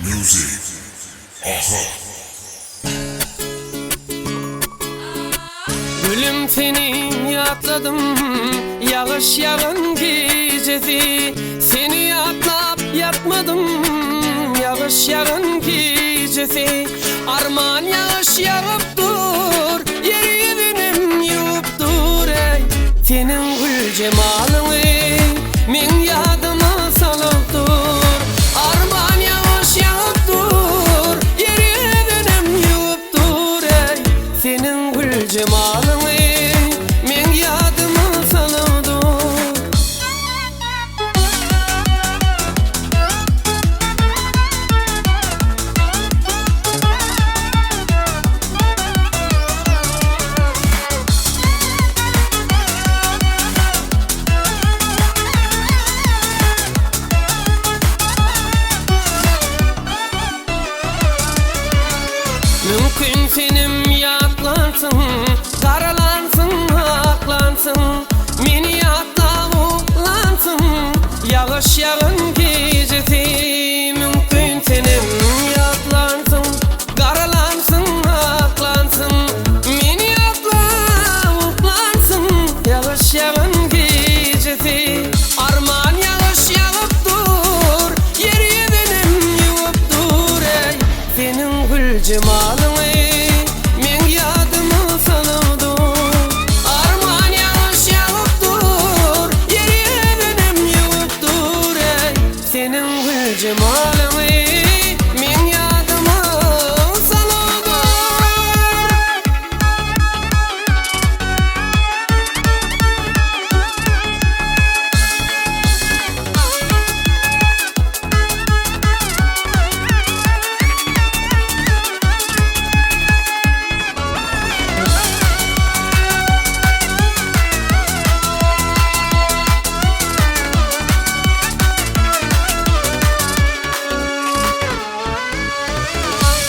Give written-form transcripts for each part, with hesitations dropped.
Music. Aha. Gülüm seni yatladım, yağış yağan gecesi. Seni yatlap yatmadım, yağış yağan gecesi. Arman yağış yağıp dur, yeri benim yuup dur ey. Senin gül cemalını men yadıma salıp dur. Arman yağış yağıp dur, yeri benim yuup dur ey. Senin gül cemalını men yadıma salıp dur. Mümkün senim yatlansın, karalansın, aklansın. Meni yatla uklansın, yağış yağın gecesi. Mümkün senim yatlansın, karalansın, aklansın. Meni yatla uklansın, yağış yağın gecesi. Arman yağış yağıp dur, yeri benim yuup dur ey. Senin gül cemalını men yadıma salıp dur. Arman yağış yağıp dur, yeri benim yuup dur ey. Senin gül cemalını men yadıma salıp dur.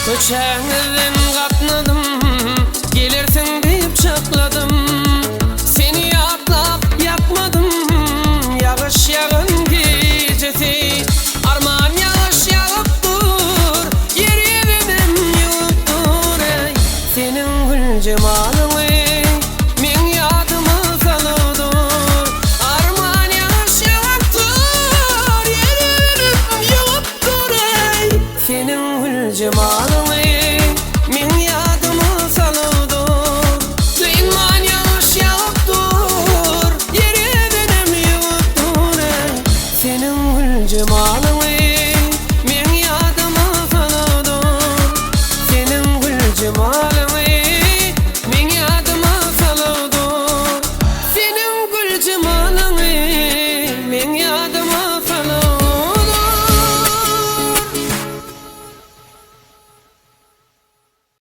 Köçeğinizden katladım, gelirsin deyip çakladım. Seni yatlap yatmadım, yağış yağın gecesi. Arman yağış yağıp dur, yeri benim yuup dur ey. Senin gül cemalını men yadıma salıp dur. Arman yağış yağıp dur, yeri benim yuup dur ey. Senin gül cemalını men yadıma salıp dur. Seyman yağış yağıp dur, yeri benim yuup dur ey. Senin gül cemalını men yadıma salıp dur. Senin gül cemalını